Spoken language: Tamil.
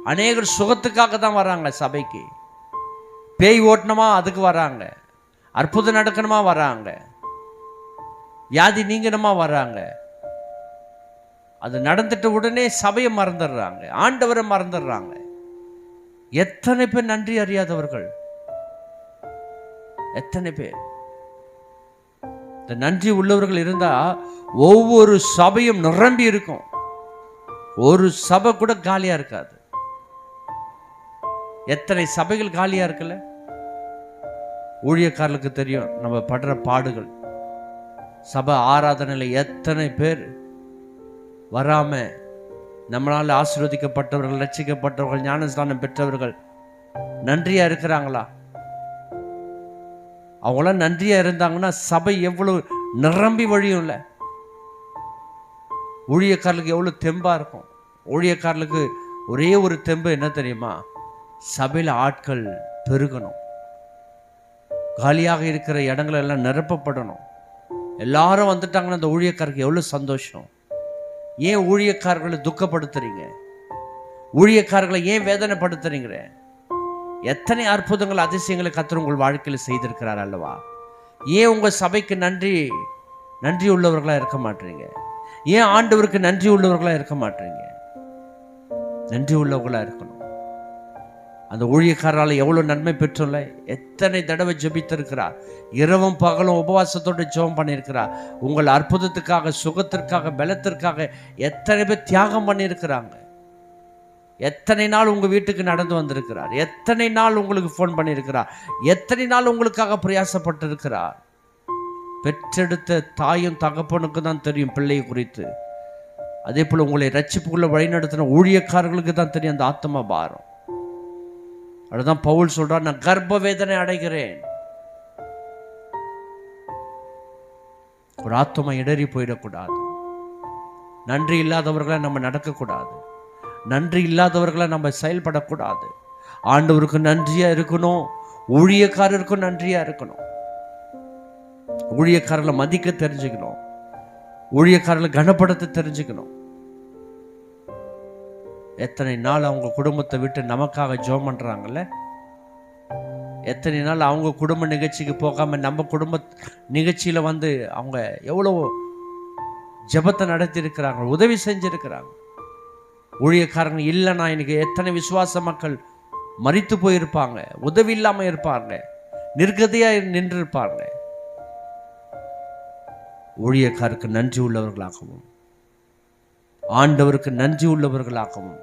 அநேகர் சுகத்துக்காக தான் வராங்க சபைக்கு. பேய் ஓட்டணுமா அதுக்கு வராங்க, அற்புதம் நடக்கணுமா வராங்க, வியாதி நீங்கணுமா வராங்க. அது நடந்துட்ட உடனே சபையை மறந்துடுறாங்க, ஆண்டவரை மறந்துடுறாங்க. எத்தனை பேர் நன்றி அறியாதவர்கள், எத்தனை பேர். இந்த நன்றி உள்ளவர்கள் இருந்தா ஒவ்வொரு சபையும் நிரம்பி இருக்கும், ஒரு சபை கூட காலியா இருக்காது. எத்தனை சபைகள் காலியா இருக்குல்ல. ஊழியக்காரர்களுக்கு தெரியும் நம்ம படுற பாடுகள். சபை ஆராதனையில் எத்தனை பேர் வராம நம்மளால ஆசீர்வதிக்கப்பட்டவர்கள், ரட்சிக்கப்பட்டவர்கள், ஞானஸ்தானம் பெற்றவர்கள் நன்றியா இருக்கிறாங்களா? அவங்களாம் நன்றியா இருந்தாங்கன்னா சபை எவ்வளவு நிரம்பி வழியும்ல. ஊழியக்காரர்களுக்கு எவ்வளவு தெம்பா இருக்கும். ஊழியக்காரர்களுக்கு ஒரே ஒரு தெம்பு என்ன தெரியுமா? சபையில் ஆட்கள் பெருகணும், காலியாக இருக்கிற இடங்கள் எல்லாம் நிரப்பப்படணும். எல்லாரும் வந்துட்டாங்கன்னா அந்த ஊழியக்காரருக்கு எவ்வளவு சந்தோஷம். ஏன் ஊழியக்காரர்களை துக்கப்படுத்துறீங்க? ஊழியக்காரர்களை ஏன் வேதனைப்படுத்துறீங்க? எத்தனை அற்புதங்கள் அதிசயங்களை கர்த்தர் உங்கள் வாழ்க்கையில் செய்திருக்கிறார் அல்லவா? ஏன் உங்க சபைக்கு நன்றி உள்ளவர்களா இருக்க மாட்டீங்க? ஏன் ஆண்டவருக்கு நன்றி உள்ளவர்களா இருக்க மாட்டீங்க? நன்றி உள்ளவர்களா இருக்கணும். அந்த ஊழியக்காரரால் எவ்வளவு நன்மை பெற்றுள்ள, எத்தனை தடவை ஜெபித்திருக்கிறார், இரவும் பகலும் உபவாசத்தோடு ஜெபம் பண்ணியிருக்கிறார். உங்கள் அற்புதத்துக்காக, சுகத்திற்காக, பலத்திற்காக எத்தனை பேர் தியாகம் பண்ணியிருக்கிறாங்க. எத்தனை நாள் உங்க வீட்டுக்கு நடந்து வந்திருக்கிறார், எத்தனை நாள் உங்களுக்கு ஃபோன் பண்ணியிருக்கிறார், எத்தனை நாள் உங்களுக்காக பிரயாசப்பட்டிருக்கிறார். பெற்றெடுத்த தாயும் தகப்பனுக்கு தான் தெரியும் பிள்ளையை குறித்து. அதே போல உங்களை ரட்சிப்புக்குள்ள வழிநடத்தின ஊழியக்காரர்களுக்கு தான் தெரியும் அந்த ஆத்ம பாரம். அதுதான் பவுல் சொல்றார், நான் கர்ப்ப வேதனை அடைகிறேன். ஒரு ஆத்மா இடறி போயிடக்கூடாது. நன்றி இல்லாதவர்களை நம்ம நடக்கக்கூடாது, நன்றி இல்லாதவர்களை நம்ம செயல்படக்கூடாது. ஆண்டவருக்கு நன்றியா இருக்கணும், ஊழியக்காரருக்கும் நன்றியா இருக்கணும். ஊழியக்காரர்களை மதிக்க தெரிஞ்சுக்கணும், ஊழியக்காரர்களை கனப்படுத்த தெரிஞ்சுக்கணும். எத்தனை நாள் அவங்க குடும்பத்தை விட்டு நமக்காக ஜெபம் பண்றாங்கல்ல. எத்தனை நாள் அவங்க குடும்ப நிகழ்ச்சிக்கு போகாம நம்ம குடும்ப நிகழ்ச்சியில வந்து அவங்க எவ்வளவு ஜெபத்தை நடத்தி இருக்கிறாங்க, உதவி செஞ்சிருக்கிறாங்க. ஊழியக்காரங்க இல்லைன்னா இன்னைக்கு எத்தனை விசுவாச மக்கள் மரித்து போயிருப்பாங்க, உதவி இல்லாம இருப்பாங்க, நிர்கதியா நின்று இருப்பாங்க. ஊழியக்காரருக்கு நன்றி உள்ளவர்களாகவும், ஆண்டவருக்கு நன்றி உள்ளவர்களாகவும்